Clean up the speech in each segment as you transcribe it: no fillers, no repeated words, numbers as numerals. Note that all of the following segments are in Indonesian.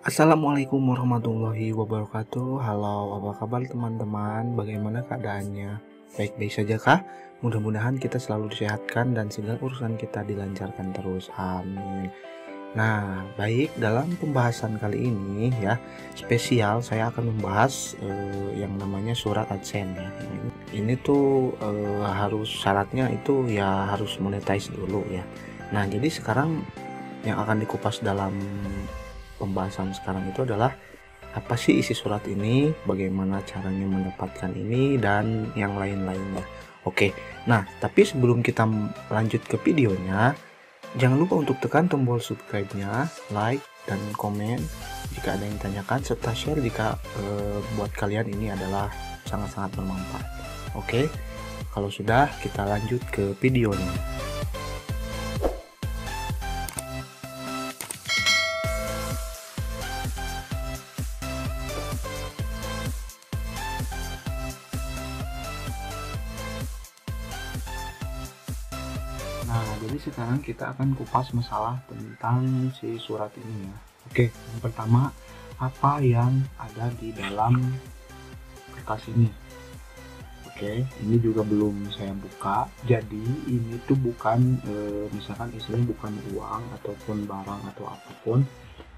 Assalamualaikum warahmatullahi wabarakatuh. Halo, apa kabar teman-teman? Bagaimana keadaannya? Baik-baik saja kah? Mudah-mudahan kita selalu disehatkan dan segala urusan kita dilancarkan terus. Amin. Nah, baik, dalam pembahasan kali ini ya, spesial saya akan membahas yang namanya surat AdSense ya. Ini tuh harus syaratnya itu ya harus monetize dulu ya. Nah, jadi sekarang yang akan dikupas dalam pembahasan sekarang itu adalah apa sih isi surat ini, bagaimana caranya mendapatkan ini, dan yang lain-lainnya. Oke, nah tapi sebelum kita lanjut ke videonya, jangan lupa untuk tekan tombol subscribe-nya, like, dan komen jika ada yang ditanyakan, serta share jika buat kalian ini adalah sangat-sangat bermanfaat. Oke, kalau sudah kita lanjut ke videonya. Nah, jadi sekarang kita akan kupas masalah tentang si surat ini ya. Oke, yang pertama, apa yang ada di dalam kertas ini? Oke, ini juga belum saya buka. Jadi ini tuh bukan misalkan isinya bukan uang ataupun barang atau apapun.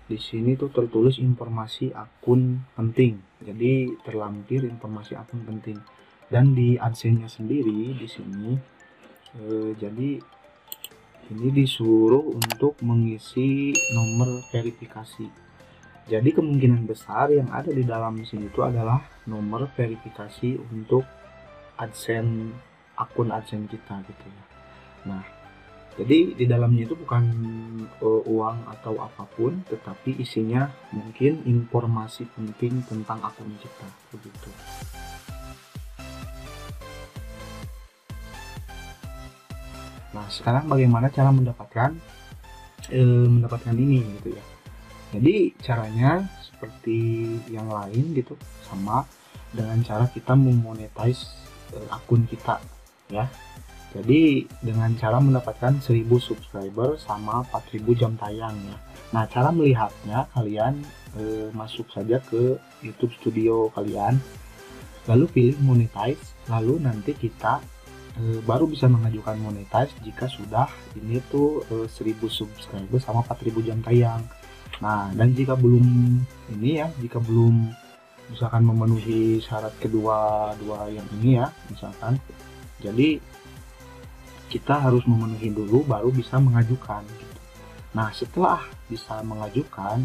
Di sini tuh tertulis informasi akun penting. Jadi terlampir informasi akun penting. Dan di AdSense-nya sendiri di sini jadi ini disuruh untuk mengisi nomor verifikasi. Jadi kemungkinan besar yang ada di dalam sini itu adalah nomor verifikasi untuk AdSense, akun AdSense kita gitu ya. Nah, jadi di dalamnya itu bukan uang atau apapun, tetapi isinya mungkin informasi penting tentang akun kita begitu. Nah, sekarang bagaimana cara mendapatkan ini gitu ya. Jadi caranya seperti yang lain gitu, sama dengan cara kita memonetize akun kita ya. Jadi dengan cara mendapatkan 1000 subscriber sama 4000 jam tayang ya. Nah, cara melihatnya kalian masuk saja ke YouTube Studio kalian, lalu pilih monetize, lalu nanti kita baru bisa mengajukan monetize jika sudah ini tuh 1000 subscriber sama 4000 jam tayang. Nah, dan jika belum ini ya, jika belum misalkan memenuhi syarat dua yang ini ya, misalkan, jadi kita harus memenuhi dulu baru bisa mengajukan gitu. Nah, setelah bisa mengajukan,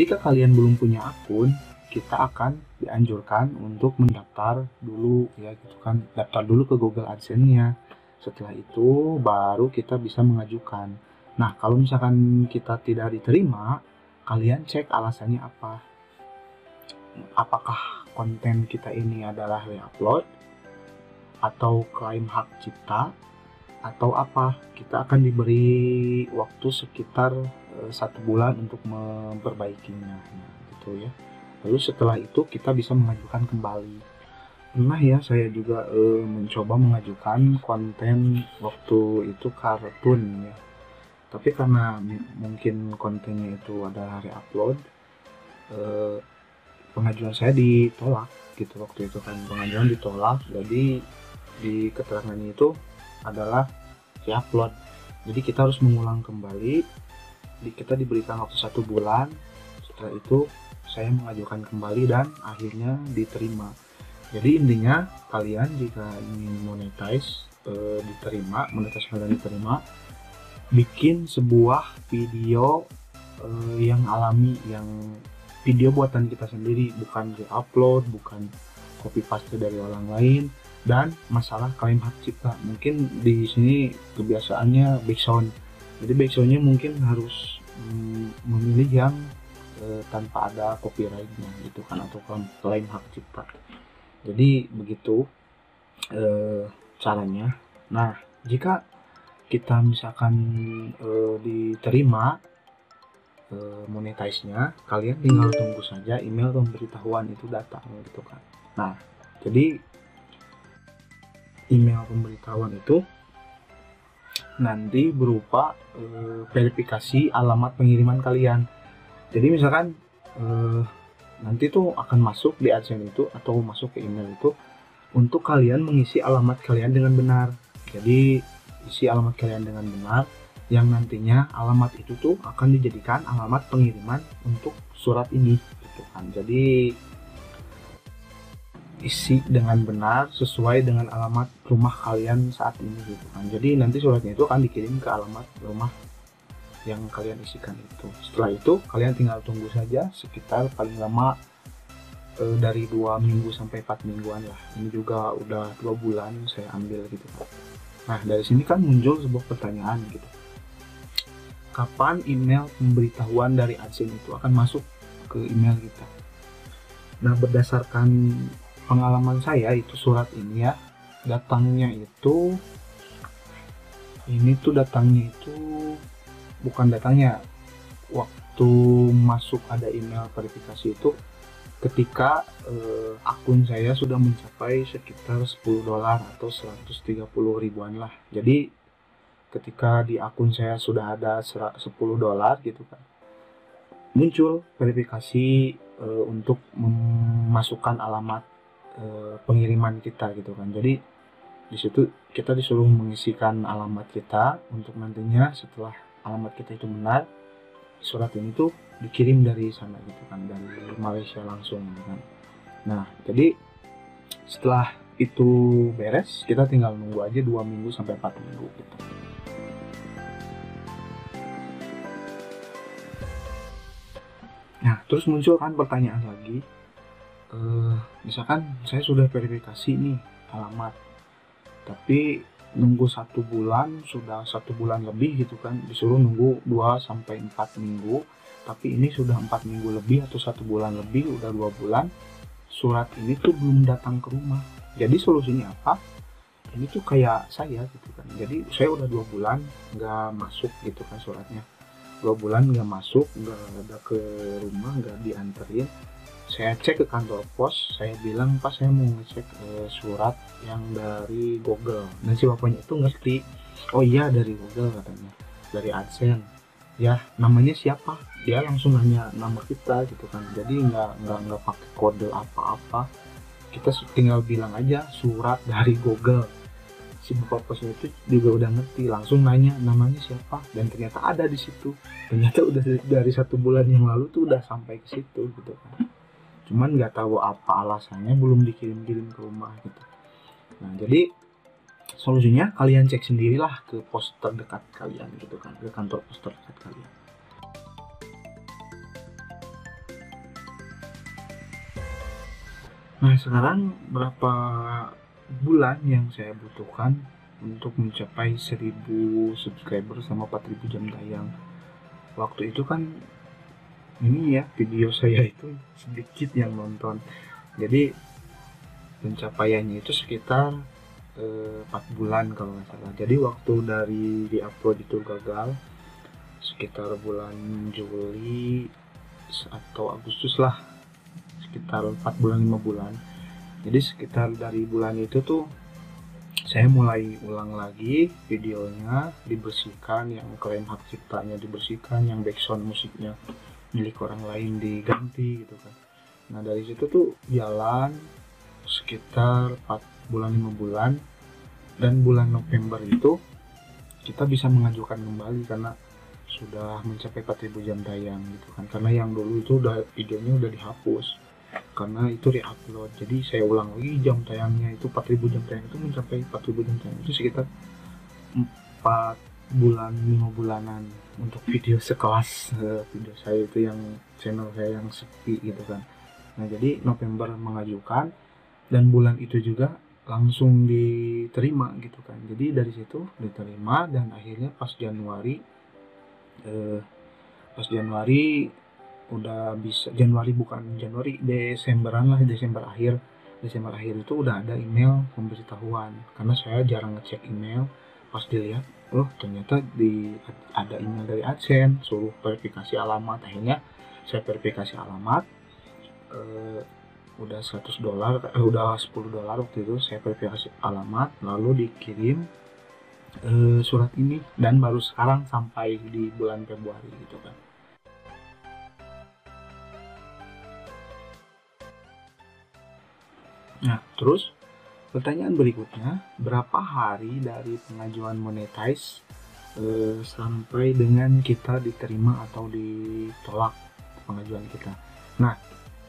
jika kalian belum punya akun, kita akan dianjurkan untuk mendaftar dulu ya gitu kan, daftar dulu ke Google AdSense-nya. Setelah itu baru kita bisa mengajukan. Nah, kalau misalkan kita tidak diterima, kalian cek alasannya apa. Apakah konten kita ini adalah re-upload atau klaim hak cipta atau apa. Kita akan diberi waktu sekitar 1 bulan untuk memperbaikinya gitu ya. Lalu setelah itu kita bisa mengajukan kembali. Pernah ya saya juga mencoba mengajukan konten waktu itu kartun ya. Tapi karena mungkin kontennya itu adalah re-upload, pengajuan saya ditolak gitu waktu itu kan. Pengajuan ditolak, jadi di keterangannya itu adalah re-upload. Jadi kita harus mengulang kembali. Kita diberikan waktu 1 bulan. Setelah itu saya mengajukan kembali dan akhirnya diterima. Jadi intinya kalian jika ingin monetize monetize kalian diterima, bikin sebuah video yang alami, yang video buatan kita sendiri, bukan di-upload, bukan copy paste dari orang lain. Dan masalah klaim hak cipta, mungkin di sini kebiasaannya backsound. Jadi backsoundnya mungkin harus memilih yang tanpa ada copyrightnya gitu kan, atau klaim hak cipta. Jadi begitu caranya. Nah, jika kita misalkan diterima monetize-nya, kalian tinggal tunggu saja email pemberitahuan itu datang gitu kan. Nah, jadi email pemberitahuan itu nanti berupa verifikasi alamat pengiriman kalian. Jadi misalkan nanti tuh akan masuk di AdSense itu atau masuk ke email itu untuk kalian mengisi alamat kalian dengan benar. Jadi isi alamat kalian dengan benar, yang nantinya alamat itu tuh akan dijadikan alamat pengiriman untuk surat ini gitu kan. Jadi isi dengan benar sesuai dengan alamat rumah kalian saat ini gitu kan. Jadi nanti suratnya itu akan dikirim ke alamat rumah yang kalian isikan itu. Setelah itu kalian tinggal tunggu saja sekitar paling lama dari 2 minggu sampai 4 mingguan lah. Ini juga udah 2 bulan saya ambil gitu kan. Nah dari sini kan muncul sebuah pertanyaan gitu, kapan email pemberitahuan dari AdSense itu akan masuk ke email kita. Nah berdasarkan pengalaman saya itu surat ini ya, datangnya itu bukan datangnya waktu masuk ada email verifikasi itu ketika akun saya sudah mencapai sekitar $10 atau 130 ribuan lah. Jadi ketika di akun saya sudah ada $10 gitu kan, muncul verifikasi untuk memasukkan alamat pengiriman kita gitu kan. Jadi di situ kita disuruh mengisikan alamat kita untuk nantinya setelah alamat kita itu benar, surat ini tuh dikirim dari sana gitu kan, dari Malaysia langsung gitu kan. Nah jadi setelah itu beres kita tinggal nunggu aja 2 minggu sampai 4 minggu gitu. Nah terus muncul kan pertanyaan lagi, misalkan saya sudah verifikasi nih alamat, tapi nunggu 1 bulan, sudah 1 bulan lebih gitu kan, disuruh nunggu 2 sampai 4 minggu, tapi ini sudah 4 minggu lebih atau 1 bulan lebih, udah 2 bulan surat ini tuh belum datang ke rumah. Jadi solusinya apa? Ini tuh kayak saya gitu kan, jadi saya udah 2 bulan nggak masuk gitu kan suratnya, 2 bulan nggak masuk, nggak ada ke rumah, nggak dianterin. Saya cek ke kantor pos, saya bilang Pak saya mau ngecek surat yang dari Google. Dan si bapaknya itu ngerti, oh iya dari Google katanya, dari AdSense. Ya namanya siapa? Dia langsung nanya nama kita gitu kan. Jadi nggak pakai kode apa-apa. Kita tinggal bilang aja surat dari Google. Si bapak posnya itu juga udah ngerti, langsung nanya namanya siapa, dan ternyata ada di situ. Ternyata udah dari 1 bulan yang lalu tuh udah sampai ke situ gitu kan. Cuman nggak tahu apa alasannya belum dikirim-kirim ke rumah gitu. Nah jadi solusinya kalian cek sendirilah ke pos terdekat kalian gitu kan, ke kantor pos terdekat kalian. Nah sekarang berapa bulan yang saya butuhkan untuk mencapai 1000 subscriber sama 4000 jam tayang. Waktu itu kan ini ya video saya itu sedikit yang nonton, jadi pencapaiannya itu sekitar 4 bulan kalau nggak salah. Jadi waktu dari diupload itu gagal sekitar bulan Juli atau Agustus lah, sekitar 4 bulan 5 bulan. Jadi sekitar dari bulan itu tuh saya mulai ulang lagi videonya, dibersihkan, yang klaim hak ciptanya dibersihkan, yang background musiknya milik orang lain diganti gitu kan. Nah dari situ tuh jalan sekitar 4 bulan 5 bulan, dan bulan November itu kita bisa mengajukan kembali karena sudah mencapai 4000 jam tayang gitu kan. Karena yang dulu itu udah videonya udah dihapus karena itu re-upload. Jadi saya ulang lagi jam tayangnya itu 4000 jam tayang itu mencapai 4000 jam tayang itu sekitar 4 bulan 5 bulanan untuk video sekelas video saya itu, yang channel saya yang sepi gitu kan. Nah jadi November mengajukan dan bulan itu juga langsung diterima gitu kan. Jadi dari situ diterima, dan akhirnya pas Januari udah bisa, Desemberan lah, Desember akhir itu udah ada email pemberitahuan. Karena saya jarang ngecek email, pas dilihat oh ternyata ada email dari AdSense suruh verifikasi alamat. Akhirnya saya verifikasi alamat, udah udah $10 waktu itu saya verifikasi alamat, lalu dikirim surat ini, dan baru sekarang sampai di bulan Februari gitu kan. Nah, terus pertanyaan berikutnya, berapa hari dari pengajuan monetize sampai dengan kita diterima atau ditolak pengajuan kita? Nah,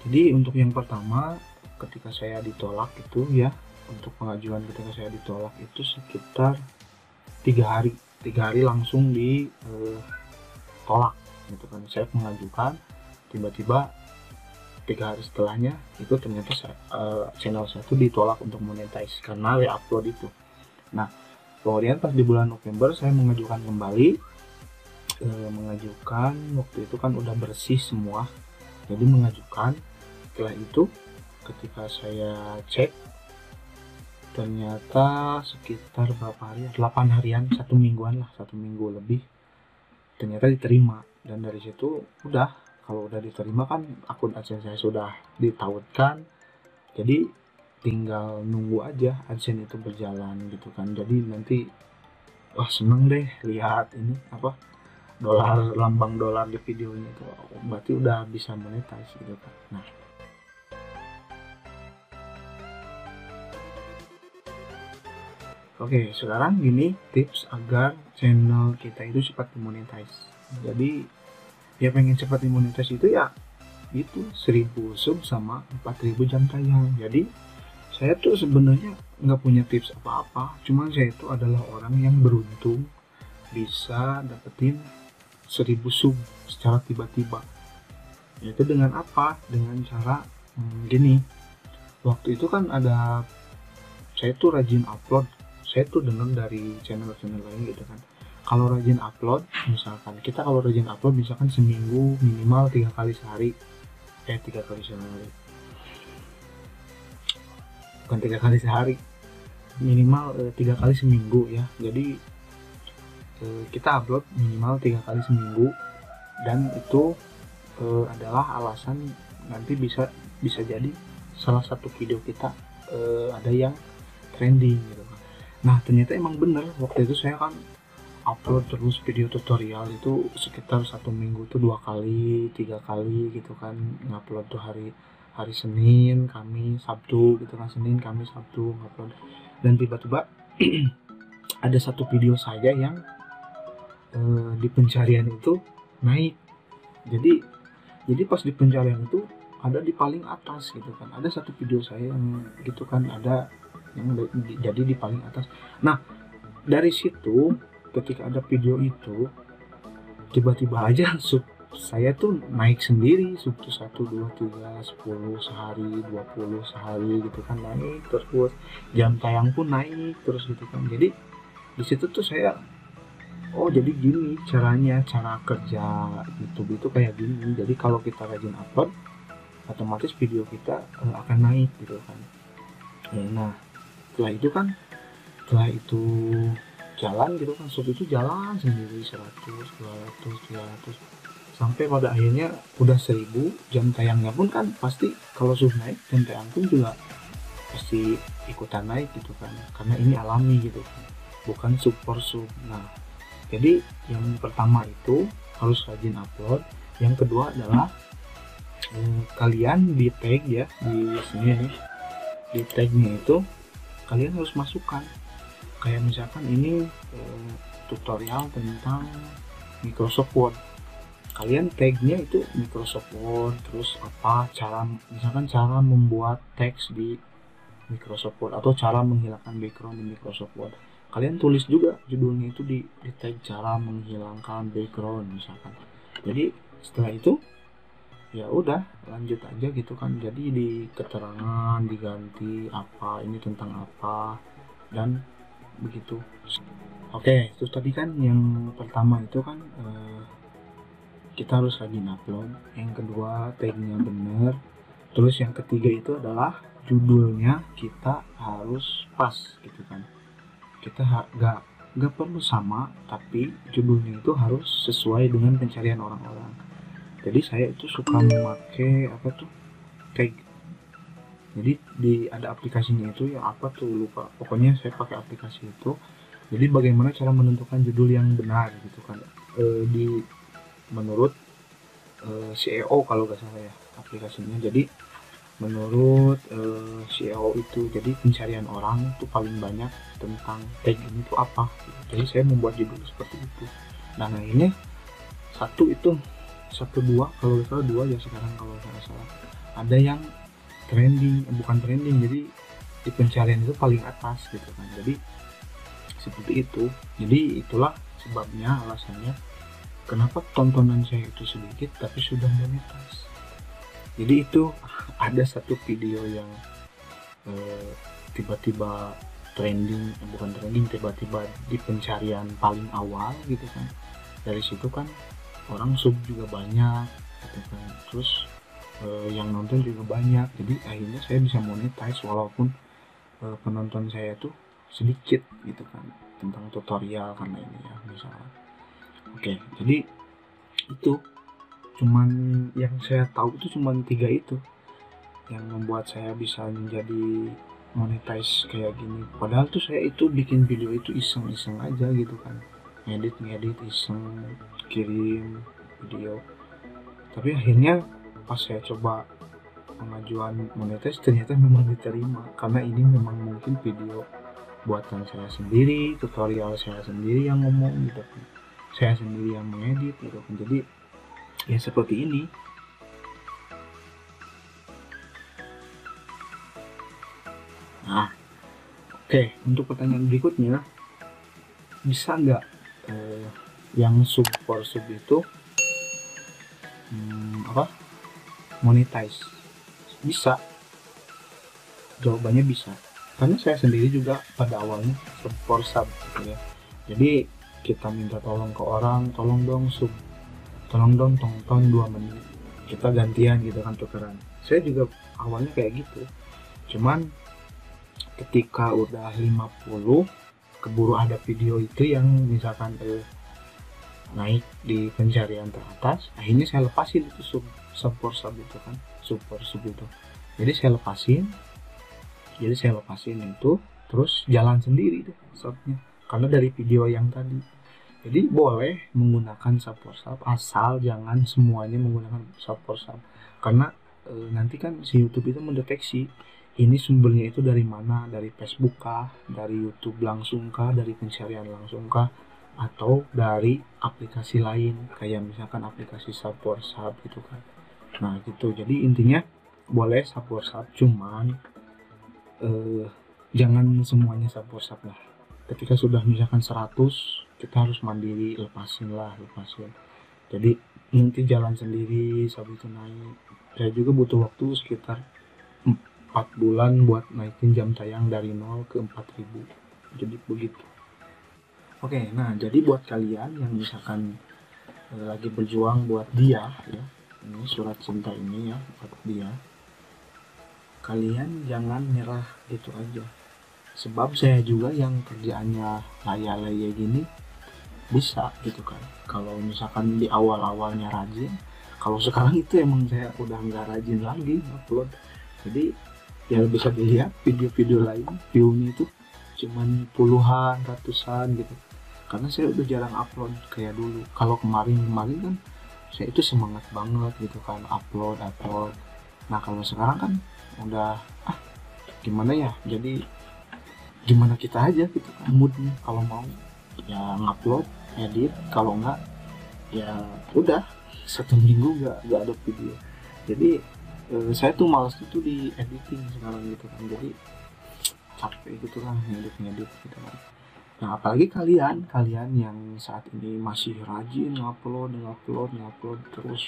jadi untuk yang pertama, ketika saya ditolak itu ya, untuk pengajuan ketika saya ditolak itu sekitar 3 hari, 3 hari langsung ditolak gitu kan. Saya mengajukan, tiba-tiba 3 hari setelahnya itu ternyata channel saya itu ditolak untuk monetize karena re-upload itu. Nah, kemudian pas di bulan November saya mengajukan kembali, mengajukan waktu itu kan udah bersih semua, jadi mengajukan. Setelah itu ketika saya cek, ternyata sekitar berapa hari, 8 harian, 1 mingguan lah, 1 minggu lebih, ternyata diterima. Dan dari situ udah, kalau udah diterima kan akun AdSense saya sudah ditautkan, jadi tinggal nunggu aja AdSense itu berjalan gitu kan. Jadi nanti wah seneng deh lihat ini apa, dolar, lambang dolar di videonya itu, berarti udah bisa monetize gitu kan. Nah, oke, sekarang gini tips agar channel kita itu cepat dimonetize. Jadi ya pengen cepat dimonetize itu ya itu 1000 sub sama 4000 jam tayang. Jadi saya tuh sebenarnya nggak punya tips apa-apa, cuman saya itu adalah orang yang beruntung bisa dapetin 1000 sub secara tiba-tiba. Yaitu dengan apa? Dengan cara gini. Waktu itu kan ada, saya tuh rajin upload, saya tuh dengar dari channel-channel lain gitu kan. Kalau rajin upload, misalkan kita kalau rajin upload misalkan seminggu minimal 3 kali sehari, 3 kali sehari, bukan 3 kali sehari, minimal 3 kali seminggu ya. Jadi kita upload minimal 3 kali seminggu, dan itu adalah alasan nanti bisa jadi salah satu video kita ada yang trending gitu. Nah ternyata emang bener, waktu itu saya kan upload terus video tutorial itu sekitar 1 minggu tuh 2 kali 3 kali gitu kan, ngupload tuh hari Senin, Kamis, Sabtu gitu kan, Senin, Kamis, Sabtu ngupload. Dan tiba-tiba ada satu video saya yang di pencarian itu naik. Jadi pas di pencarian itu ada di paling atas gitu kan, ada satu video saya yang gitu kan, ada yang jadi di paling atas. Nah dari situ ketika ada video itu, tiba-tiba aja sub saya tuh naik sendiri, sub tuh 1, 2, 3, 10 sehari, 20 sehari gitu kan, naik terus, jam tayang pun naik terus gitu kan. Jadi di situ tuh saya, oh jadi gini caranya, cara kerja YouTube itu kayak gini. Jadi kalau kita rajin upload, otomatis video kita akan naik gitu kan. Nah setelah itu jalan gitu kan, sub itu jalan sendiri 100, 200, 300, sampai pada akhirnya udah 1000. Jam tayangnya pun kan pasti kalau sub naik, jam tayang pun juga pasti ikutan naik gitu kan, karena ini alami gitu kan, bukan super sub. Nah jadi yang pertama itu harus rajin upload, yang kedua adalah kalian di tag ya, di sini nih, di tagnya itu kalian harus masukkan kayak misalkan ini tutorial tentang Microsoft Word, kalian tagnya itu Microsoft Word, terus apa misalkan cara membuat teks di Microsoft Word atau cara menghilangkan background di Microsoft Word, kalian tulis juga judulnya itu di tag cara menghilangkan background misalkan. Jadi setelah itu ya udah lanjut aja gitu kan, jadi di keterangan diganti apa ini tentang apa dan begitu. Oke, terus tadi kan yang pertama itu kan kita harus rajin upload, yang kedua tagnya bener, terus yang ketiga itu adalah judulnya kita harus pas gitu kan. Kita gak perlu sama, tapi judulnya itu harus sesuai dengan pencarian orang-orang. Jadi saya itu suka memakai apa tuh, tag. Jadi ada aplikasinya itu ya, apa tuh lupa, pokoknya saya pakai aplikasi itu. Jadi bagaimana cara menentukan judul yang benar gitu kan, menurut CEO kalau nggak salah ya aplikasinya. Jadi menurut SEO itu. Jadi pencarian orang tuh paling banyak tentang tag ini tuh apa. Jadi saya membuat judul seperti itu. Nah ini satu dua, kalau salah dua ya sekarang kalau saya salah, ada yang trending, bukan trending, jadi di pencarian itu paling atas gitu kan. Jadi seperti itu. Jadi itulah sebabnya, alasannya kenapa tontonan saya itu sedikit tapi sudah monetis. Jadi itu ada satu video yang tiba-tiba trending, bukan trending, tiba-tiba di pencarian paling awal gitu kan. Dari situ kan orang sub juga banyak gitu kan, terus yang nonton juga banyak. Jadi akhirnya saya bisa monetize walaupun penonton saya tuh sedikit gitu kan, tentang tutorial karena ini ya misalnya. Oke, jadi itu cuman yang saya tahu itu cuman 3 itu yang membuat saya bisa menjadi monetize kayak gini. Padahal tuh saya itu bikin video itu iseng-iseng aja gitu kan, ngedit iseng, kirim video. Tapi akhirnya pas saya coba pengajuan monetize ternyata memang diterima, karena ini memang mungkin video buatan saya sendiri, tutorial saya sendiri yang ngomong gitu kan, saya sendiri yang mengedit gitu kan. Jadi ya seperti ini. Nah, oke, untuk pertanyaan berikutnya, bisa nggak yang sub itu monetize? Bisa, jawabannya bisa, karena saya sendiri juga pada awalnya sub gitu ya. Jadi kita minta tolong ke orang, tolong dong sub, tolong dong tonton 2 menit, kita gantian gitu kan, tukeran. Saya juga awalnya kayak gitu, cuman ketika udah 50 keburu ada video itu yang misalkan naik di pencarian teratas, akhirnya saya lepasin itu sub itu kan, super sub itu. Jadi saya lepasin itu, terus jalan sendiri tuh subnya, karena dari video yang tadi. Jadi boleh menggunakan support sub, asal jangan semuanya menggunakan support sub, karena nanti kan si YouTube itu mendeteksi ini sumbernya itu dari mana, dari Facebook kah, dari YouTube langsung kah, dari pencarian langsung kah, atau dari aplikasi lain kayak misalkan aplikasi support sub gitu kan. Nah gitu, jadi intinya boleh support sub, cuman jangan semuanya support sub lah. Ketika sudah misalkan 100, kita harus mandiri, lepasin. Jadi nanti jalan sendiri sub itu naik. Saya juga butuh waktu sekitar 4 bulan buat naikin jam tayang dari 0 ke 4000. Jadi begitu. Oke, nah jadi buat kalian yang misalkan lagi berjuang buat dia ya, ini surat cinta ini ya buat dia, kalian jangan nyerah gitu aja. Sebab saya juga yang kerjaannya laya-laya gini bisa gitu kan. Kalau misalkan di awal-awalnya rajin, kalau sekarang itu emang saya udah nggak rajin lagi upload. Jadi ya bisa dilihat video-video lain, view-nya itu cuman puluhan, ratusan gitu. Karena saya udah jarang upload kayak dulu. Kalau kemarin kan saya itu semangat banget gitu kan, upload. Nah kalau sekarang kan udah gimana ya, jadi gimana kita aja gitu kan moodnya. Kalau mau ya ngupload, edit, kalau enggak ya udah 1 minggu nggak ada video. Jadi saya tuh malas itu di editing sekarang gitu kan, jadi capek gitu kan ngedit gitu kan. Nah apalagi kalian yang saat ini masih rajin ngupload terus,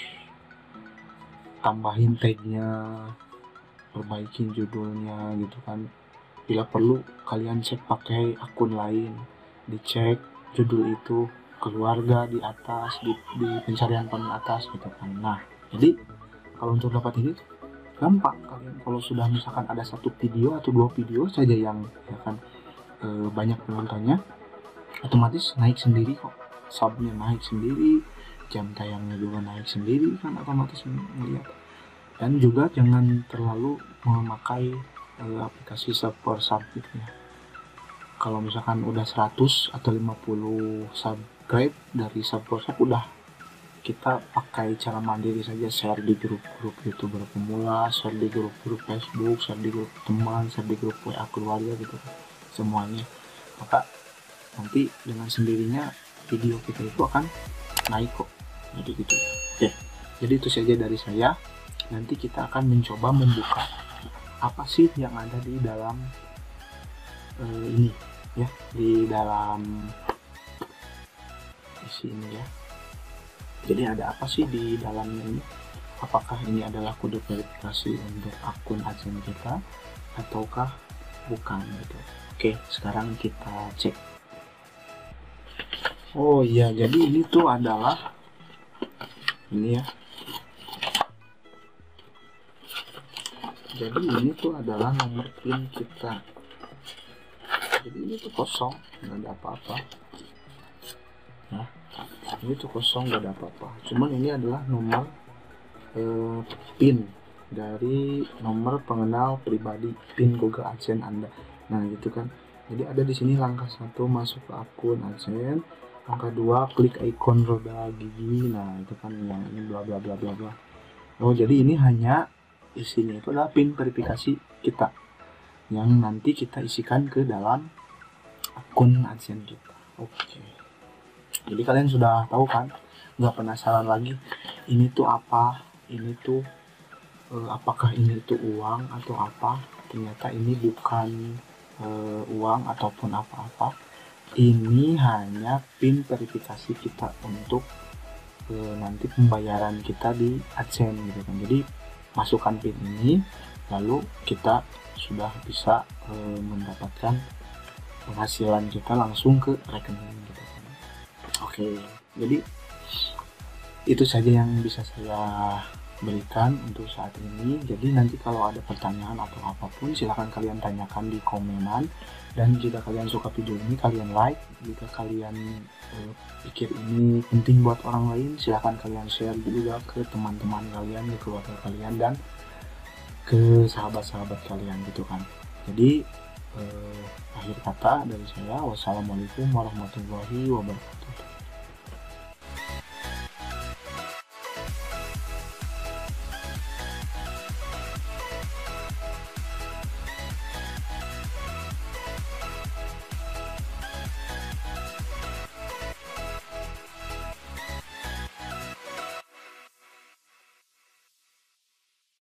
tambahin tagnya, perbaikin judulnya gitu kan. Bila perlu kalian cek pakai akun lain, dicek judul itu, keluarga di atas, di pencarian paling atas gitu kan. Nah jadi kalau untuk dapat ini gampang. Kalian kalau sudah misalkan ada 1 video atau 2 video saja yang ya kan banyak penontonnya, otomatis naik sendiri kok, subnya naik sendiri, jam tayangnya juga naik sendiri kan, otomatis melihat. Dan juga jangan terlalu memakai aplikasi support sub gitu ya. Kalau misalkan udah 100 atau 50 subscribe dari support sub, udah kita pakai cara mandiri saja, share di grup-grup YouTuber pemula, share di grup-grup Facebook, share di grup teman, share di grup WA keluarga gitu, semuanya. Maka nanti dengan sendirinya video kita itu akan naik kok. Jadi gitu. Oke, jadi itu saja dari saya. Nanti kita akan mencoba membuka apa sih yang ada di dalam ini ya, di dalam isi ini ya. Jadi ada apa sih di dalamnya ini? Apakah ini adalah kode verifikasi untuk akun AdSense kita ataukah bukan gitu. Oke, sekarang kita cek. Oh iya, jadi ini tuh adalah ini ya. Jadi ini tuh adalah nomor PIN kita. Jadi ini tuh kosong, nggak ada apa-apa. Nah, ini tuh kosong, nggak ada apa-apa. Cuman ini adalah nomor PIN dari nomor pengenal pribadi, PIN Google AdSense Anda. Nah, gitu kan. Jadi ada di sini langkah 1 masuk ke akun AdSense, langkah 2 klik ikon roda gigi. Nah, itu kan yang ini bla bla bla bla bla. Oh, jadi ini hanya isinya itu adalah PIN verifikasi kita yang nanti kita isikan ke dalam akun AdSense kita. Oke. Jadi kalian sudah tahu kan? Nggak penasaran lagi ini tuh apa? Ini tuh apakah ini tuh uang atau apa? Ternyata ini bukan uang ataupun apa-apa. Ini hanya PIN verifikasi kita untuk nanti pembayaran kita di AdSense gitu kan. Jadi masukkan PIN ini, lalu kita sudah bisa mendapatkan penghasilan kita langsung ke rekening gitu. Oke, jadi itu saja yang bisa saya berikan untuk saat ini. Jadi nanti kalau ada pertanyaan atau apapun silahkan kalian tanyakan di komenan, dan jika kalian suka video ini kalian like, jika kalian pikir ini penting buat orang lain silahkan kalian share juga ke teman-teman kalian, ke keluarga kalian, dan ke sahabat-sahabat kalian gitu kan. Jadi akhir kata dari saya, wassalamualaikum warahmatullahi wabarakatuh.